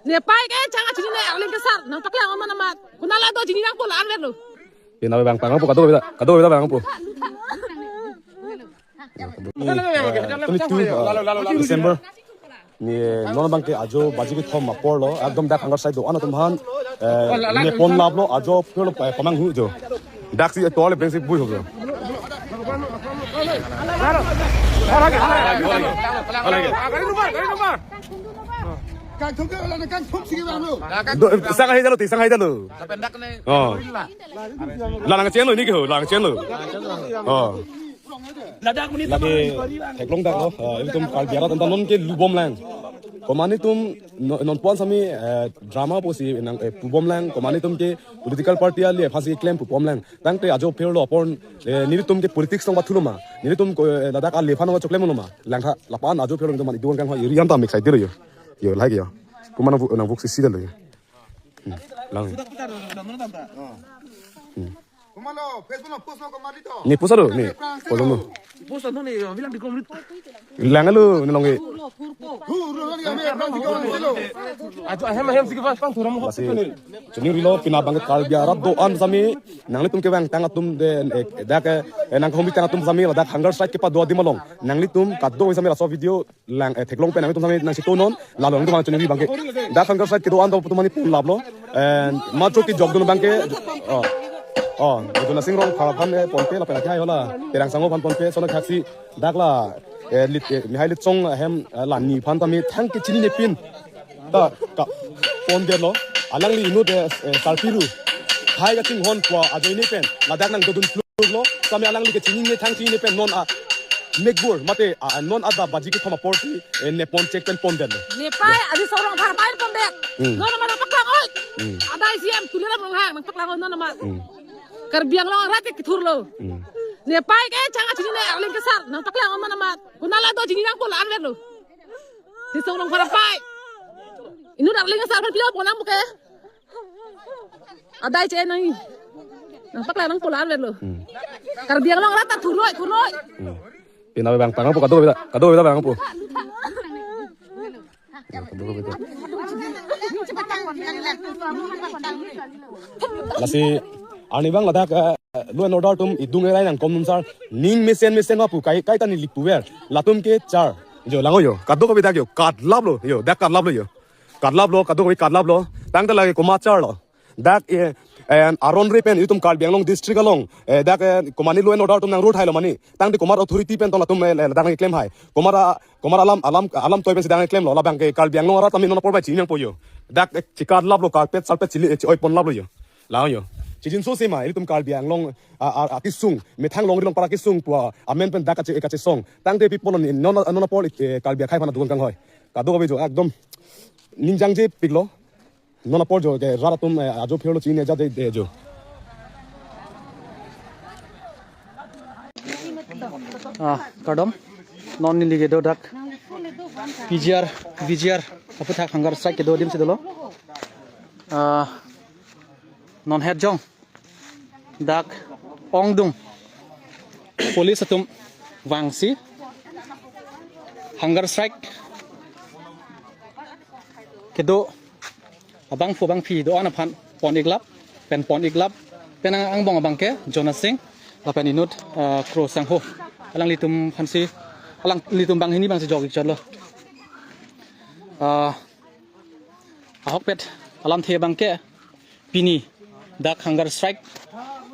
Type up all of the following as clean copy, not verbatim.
Ne pai ke jangan sini ne aling kesar. Nang taklah ngomong nama. Kunala do sini nang pulang kan lo. Pina bang pang apa kado beda bang apa. December ni non bang ke ajo baji ke thom mapor lo ekdom dak hangar side do ana tum han ne pon lab lo ajo pelo pamang hu jo dak si tole beng si bui ho jo sang hai dalo oh la lang chen lo ni ke ho la lang chen lo oh lagi teklong dak lo itu kal biara tentang non ke lubom lang komani tum non pon sami drama posi nang pubom lang komani tum ke political party ali phasi claim pubom lang tang te ajo phelo apon niri tum ke politics tong bathuluma niri tum ladak ali phano choklem no ma langha lapan ajo phelo tum idon kan ho iriam ta mix side yo like yo kumana nang vok sisi dalo lang Kumano, Facebook post mo kamari to. ni pusaro ni polono Post ano ni bilang di komit. langalu ni longe Ajo hem sige pas pang turam Masih cuni rilo pinabang kal biara do an sami nangli tum ke bang tang tum de dak nang homi tang tum sami dak hangar strike ke pa do di malong nangli tum kaddo sami raso video lang theklong pe nang tum sami nang si tonon lalong tum cuni bang ke dak hangar strike ke do an do tum mani pun lablo and ma jo ki job do bang ke itu nasi ngrong karapan ponpe la pelaknya yola perang sango pan ponpe sona kaksi dak la lit mihai lit song hem lani pan tami thang ke chini ne pin ta ka pon de lo alang li inu de salpiru hai ga ting hon kwa ajoi ne pen la dak nang dodun flug lo sami alang li ke chini ne thang chini ne pen non a megbur mate non ada baji ke thoma porti ne pon check pen pon de lo Ne pai adi sorong par pai pon dek. Non nama paklang oi. Ada siam tulira mong hang nang paklang non nama. Kerbiang lo rate kitur lo. Ne pai ke jangan sini ne aling kesar. Nang taklah ngomong nama. Kunala do sini nang pulang kan lo. Di sorong par pai. Inu dak aling kesar kan pila pulang buke. Ada cai nang. Nang taklah nang pulang kan lo. Kerbiang lo rate turoi. pina bang pang apa kado beda bang apa lasi ani bang ladak lu and order tum idung erai nang kom sar ning mesen wa pu kai tani lipu wer latum ke char jo lango yo kado ko bidak yo kat lab lo yo dak kat lab lo yo kat lab lo kado ko kat lab lo tang ta lagi koma char lo dak and aron repen itum kal bianglong district along dak komani lu and order tum nang road hailo mani tang de komar authority pen tola tum dak claim hai komar alam toy pen sidang claim lo la bang ke kal bianglong ara tamin no por bai chinyang po yo dak chikat lab lo carpet salpet chili oi pon lab lo yo lao yo Cicin so sema itu kal biang long akisung metang long rilong para kisung pua amen pen dak kace song tang de people non pol kal biang khai phana dukan kang hoy kado ko bejo ekdom ninjang je piklo non pol jo ke rara tum ajo phelo chine ja de jo Kadom non ni lige do dak VGR apa thak hangar strike ke do dim se dolo non head jong dak ongdung police atum wangsi hangar strike kedo abang fu bang phi do ana phan pon iglap pen pon iglap pen ang bong abang ke Jonas Singh la pen inut Kro Sang Ho alang litum phansi alang litum bang hini bang se jog ikchalo ahok pet alam the bang ke pini dak hangar strike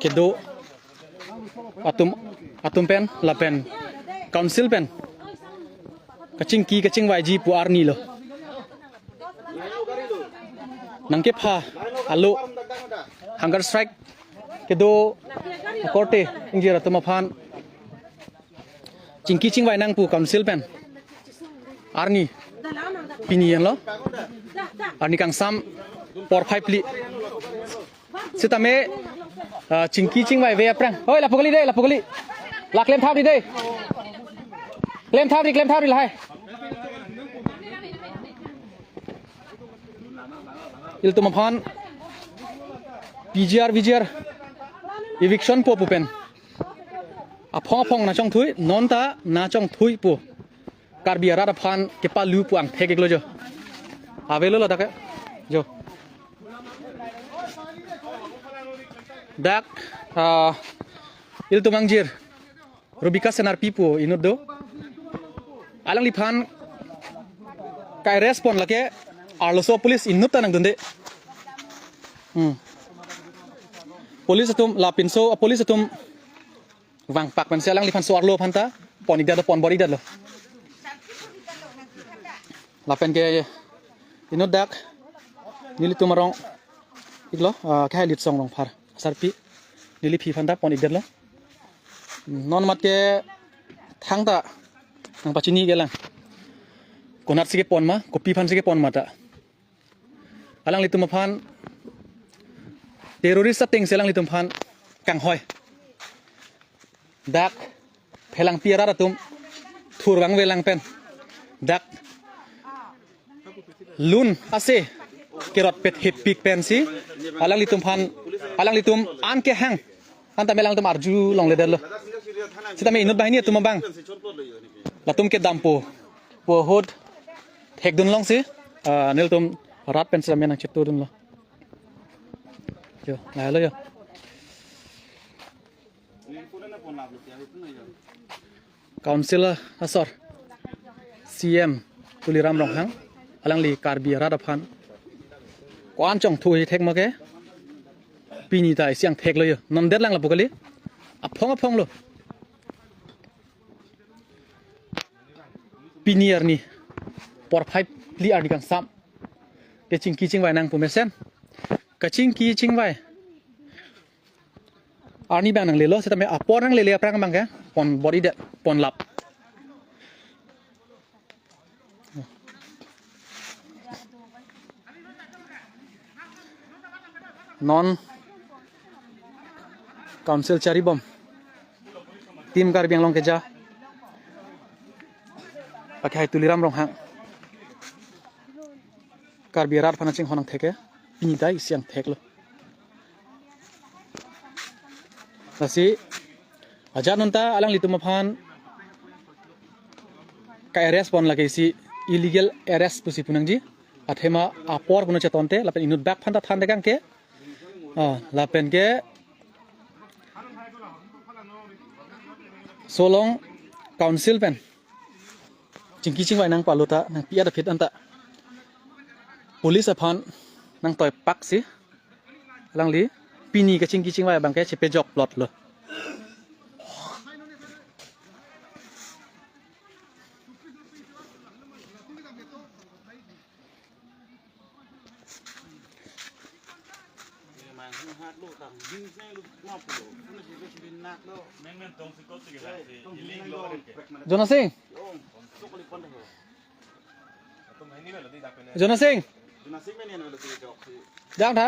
kedo atum pen la pen council pen kaching YG pu arni lo nangke pha alo hangar strike kedo korte injira tuma phan ching wai nang pu council pen arni pinian lo arni kang sam por pipe li sitame ching wai ve aprang hoi la pukali la claim thap di dei claim thap di lai il tuma phan VGR eviction po pen a phong na chong thui non ta na chong thui pu karbiara da phan ke pa lu pu ang thek eklo jo Avelo lah dak. Jo. Dak il tu mangjir. Rubika senar pipu inut do. Alang lipan kai respon lake arloso polis inut tanang dunde. Polis atum lapinso polis atum wang pak man sialang lipan so arlo phanta pon igda pon bori dad lo. Lapen ke inut dak nili tumarong iglo kai lit song rong phar sarpi nili phi phanta pon igda lo. Non mat ke thang ta nang pachini gelang konat sige pon ma kopi phan sige pon mata alang litum phan teroris ting selang litum phan kang hoi dak phelang piara ratum thurwang welang pen dak lun ase kerot pet hit pik pen si alang litum phan alang litum an ke hang anta melang tum arju long leder lo sita me inut bahini tum bang latum ke dampo po hod thek dun long si nel tum rat pen sa menang chepto dun lo yo la lo yo councilor asor cm tuliram ronghang alang li karbi radaphan kwan chong thui thek ma ke pini ta siang thek lo yo nom det lang la bukali aphong lo pinier ni por phai li ar dikang sam ke chingki chingwai nang pumesen ka chingki chingwai arni bang nang lelo seta me apor nang lele aprang bang ka pon body de pon lap non council charibom tim kar biang long ke ja pakai tuliram rong hang karbiarat phana ching honang theke pini dai siang thek lo nasi ajanunta alang litum phan ka arrest pon lage si illegal arrest pusi punangji athema apor kuno chetonte lapen inut bak phanta than dekang ke lapen ke solong council pen chingki chingwai nang paluta nang pia da phit anta police aphan nang toy pak si lang li pini ka chingki chingwai bang ke chepe jok plot lo Jonah Singh Jonah Singh Jang tha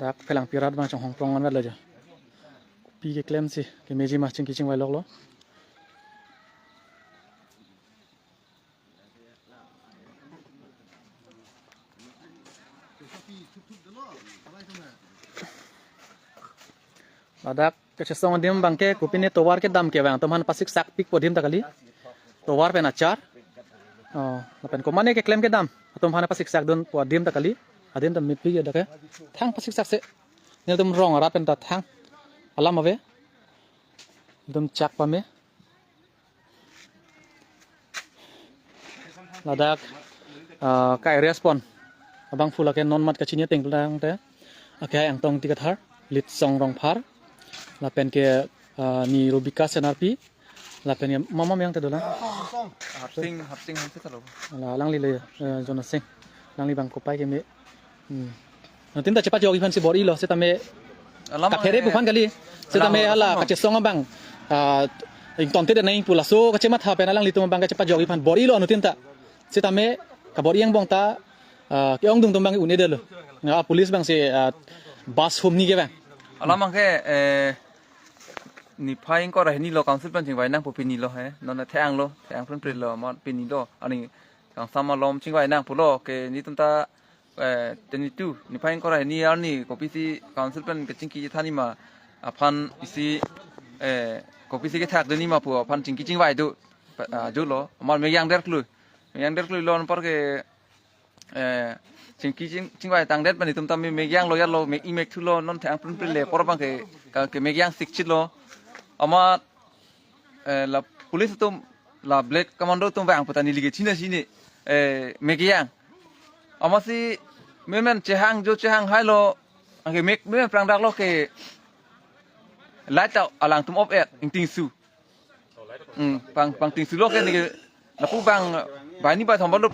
dak phelang pirat bang chong hong prong an la ja pi ke claim si ke meji ma ching ki ching wai lok lo ladak ke chesong dim bang ke kupine towar ke dam ke bang toman pasik sak pik podim takali towar pen achar lapen komane ke claim ke dam tom hana pasik sak don podim takali adem tam mitpi ge dake thang pasik sak se nel tom rong rat pen ta thang alam ave dum chak pa me ladak ka respond abang fula ke non mat ka chinya teng lang te akai ang tong tikathar lit song rong phar lapen ke ni rubika senarpi lapen ya mama yang tedola hapsing hanse talo la lang li le Jonah Singh lang li bang kopai ke me nantin ta cepat jogi fan si bori lo setame ka phere bukan kali setame ala ka chesong bang ing tonte de nai pulaso ka chema tha pen lang li tum bang ka cepat jogi fan bori lo nutin ta setame ka bori yang bong ta ke ong dung tum bang une de lo nga police bang se bus home ni ke bang alamang ke ni phaing ko ra ni lo council pan chingwai nang popini lo he non na thang phun pri lo mon pini lo ani kang sama lom chingwai nang pulo ke ni tumta teni tu ni phaing ko ra ni arni kopi si council pan ke chingki thani ma aphan isi kopi sih kita ada ni mah puas pan cingki cing wai tu jual amal megang der kelu lon par ke cingki cing wai tang der pan itu tammi megang lo ya lo imek tu lo non thang pun le por bang ke megang sikchit lo amat la polis tu la black commando tu bang patani lige Cina sini megang amat si memang cehang hai lo ke memang perang dak lo ke lai tau alang tum op ting su pang ting su lo ke ni la pu bang bai ni ba thom lo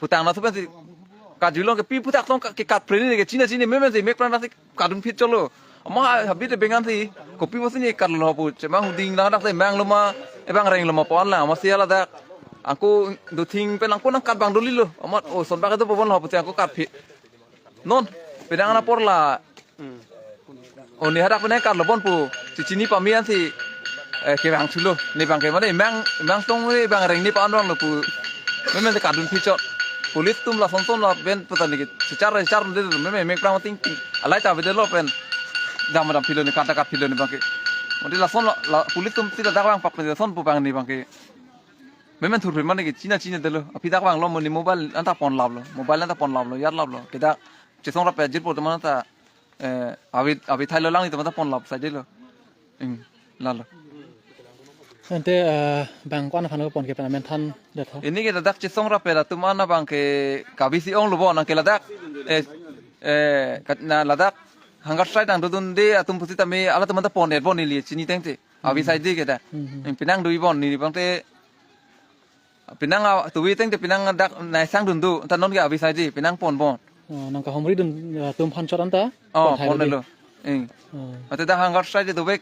putang na su ben si ka ju lo ke pi putak tong ke kat pre ni ke Cina sini memang si mek perang dak si ka dum phit cholo ama habit bengan si kopi mo sini kar lo pu chema huding la dak se mang lo ma bang reng lo ma pon la ma sia la dak aku do thing pe lang ko nang kat bang doli lo ama o son ba ka to pon lo pu aku kat phit non pedang na por la oni hadak pene kar lobon pu cini pamian si ke bang chulo ni bang ke mane mang tong ni bang reng ni pa andong lo pu memang se kadun picho polis tum la son la ben patan ni secara de memang mek prang ting alai ta bede lo pen dam pilo ni kata pilo ni bang ke modi la son la polis tum ti dak bang pak pe son pu bang ni bang ke memang thur mane ke Cina de lo api dak bang lo moni mobile anta pon lab lo mobile anta pon lab lo yar lab lo ke dak cesong ra pe jir po teman ta awi thai lo lang ni teman pon lap saja lo lalo ente bang kwan phan ko pon ke pen men than de tho ini kita dak cesong ra pe la tumana bang ke kabisi ong lo bon ke ladak katna ladak hangar sai dang dun de atum pusita me ala teman ta pon bon ni li chini teng te awi sai di ke da pinang dui bon ni bang te pinang tuwi teng te pinang dak nai sang dun du ta non ke awi sai di pinang pon bon nang ka homri dun tum phan chot anta pon lo ate da hangar sai de dobek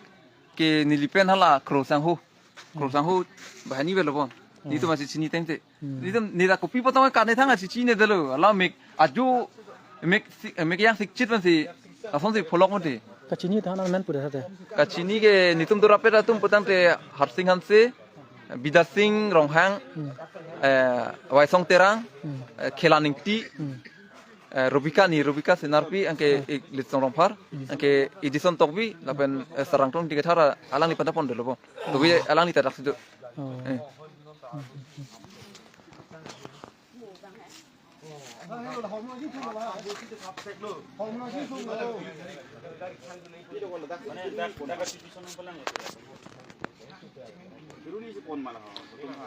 ke nilipen hala krosang hu bahani belo bon ni tu masih sini tente ni da kopi potong ka ne thanga sini de lo ala mek aju mek yang sikchit man si ason si pholok mo de ka chini thana men pura sa te ka chini ke nitum dura pe tum potang te harsing han se Bidar Singh Ronghang Waisong Terang Khelaning Ti Rubika Senarpi angke Litsong Rompar angke Edison Tokbi lapen sarang tong tiga thara alang ni pandapon dulu bong tubi alang ni tadak situ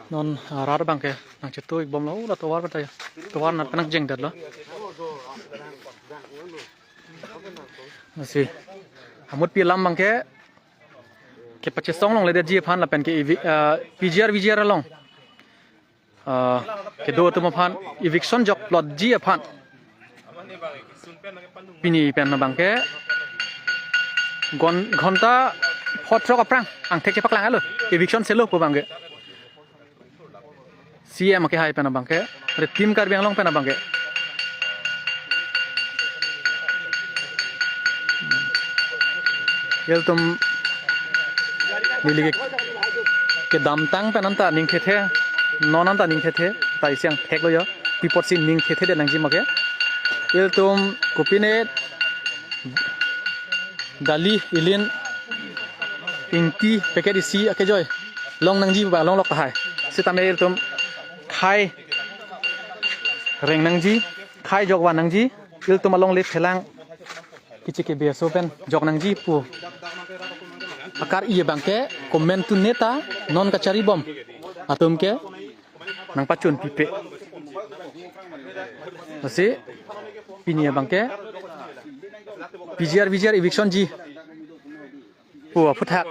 non rar bang ke nang chetu ik bom lo la towar bata towar na penak jeng dat lo masih amut pi lam bang ke pache song long le de ji phan la pen ke PGR long ke do tu ma phan eviction jok plot ji phan pini pen na bang ke ghonta photro ka prang ang theke paklang alo eviction selo po bang ke CM ke hai pen bang ke re tim kar biang long pen bang ke yel tum nilige ke dam tang pen anta ning the non anta ning the tai siang thek lo yo pipot sin ning the de nang ji ma ke yel tum kopine dali ilin inti paket isi ake joy long nang ji ba long lok hai sitame yel tum khai reng nang ji khai jok wan nang ji yel tum along le thelang kichi ke beso pen jok nang ji pu akar iye bangke komen tu neta non kacari bom atum ke nang pacun pipe masih pini ya bangke PGR eviction ji pu puthak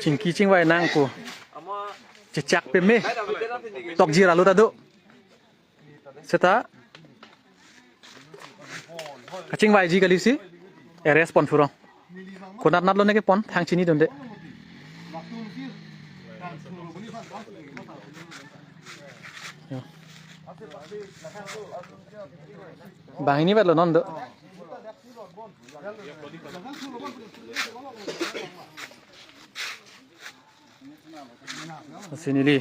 cingki cingwai nang pu cecak pe me tok jira lu tadu seta kacing wai ji kali si respon furong konat nat lo ne ke pon thang chini donde bang ini bet lo non do sini li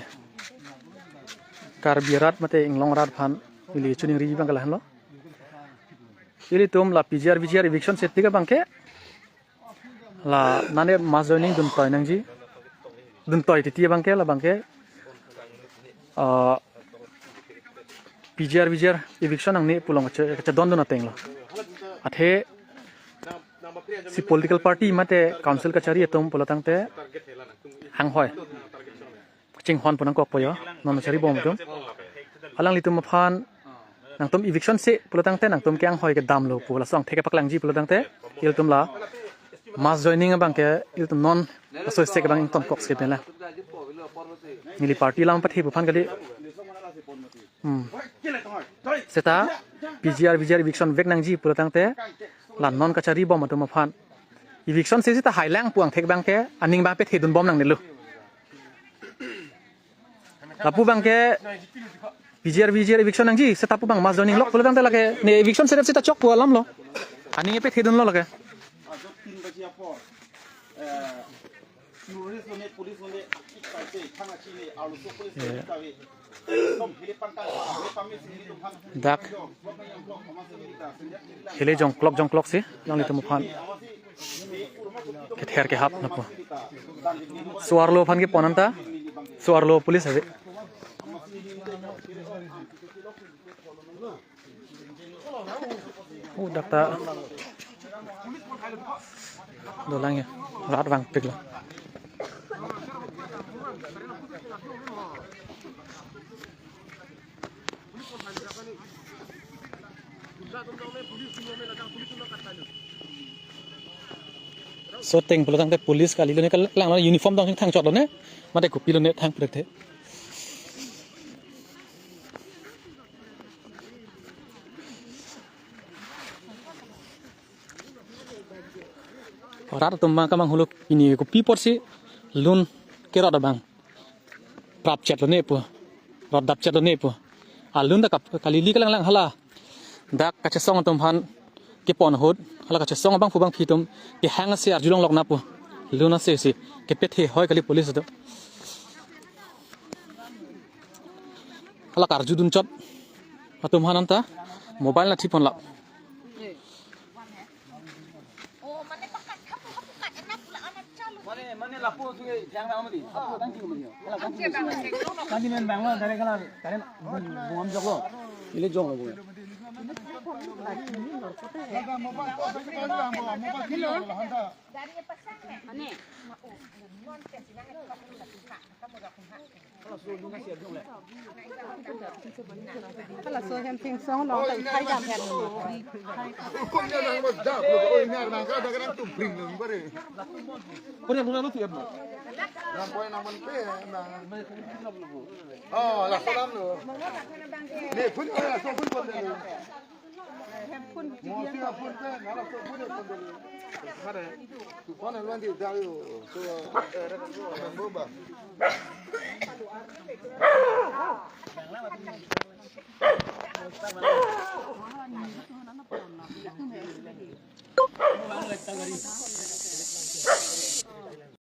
karbirat mate inglong rat phan ili chuning ri bang kala lo ili tum la PGR eviction set tiga bangke là nãy mas joining dun toy nang ji dun toy thì tia bangke là bangke PGR eviction nang ni pulong cha don don ateng lo athe si political party mate council kachari etom polatang te hang hoi ching hon punang kok poyo non chari bom tum alang litum phan nang tum eviction se polatang te nang tum kyang hoi ke dam lo pula song theke paklang ji polatang te il tum la mas joining bang ke il tum non associate bang tom kok se la mili party lam pathi bu phan kali seta PGR eviction vek nang ji pulatang te la non kachari bom atum phan eviction se ta hailang puang thek bang ke aning ba pe thedun bom nang ne lu lapu bang ke PGR eviction nang ji seta pu bang mas joining lok pulatang te lage ne eviction se ta chok pu alam lo aning pe thedun lo lage dak hele jong clock se yang litu muphan ke ther ke hap napo suarlo phan ke ponanta suarlo police ave dakta dolang ya rat wang pigla so teng pulang te police kali lo ne lang lo uniform dong thang chot lo ne ma de kupi lo ne thang prak the rat tum ma kamang huluk ini kupi porsi lun kerot bang prap chat lo ne pu rod dap chat lo ne pu alun da kali li kalang lang hala dak ka chesong tum phan ke pon hot hala ka chesong bang fu bang phitum ke hang se ar julong lok na pu luna se se ke pethe hoy kali police do hala kar judun chot atum hananta mobile na thipon la mane lapu suge jang na amadi apu dang ting amadi hala kan men bang la dare kala karen bom joglo ile jong loถ้าเราโซเฮมทิ้งซองน้องใครจำแผ่นคนเนี่ยมันมาจับเลยโอ้ยเนี่ยมันก็ได้กันตุ้มปริงเลยก็ได้คนเนี่ยมันรู้สึกแบบน้ำปอยน้ำมันเป๊ะนะอ๋อหลักสลัมเลยนี่พุ่นอะไรส่งพุ่นคนเลยพุ่นหมอที่พุ่นเป๊ะนะเราส่งพุ่นคนเลยมาเลยทุกคนเนี่ยล้วนที่ได้อยู่ตัวมันบูบะ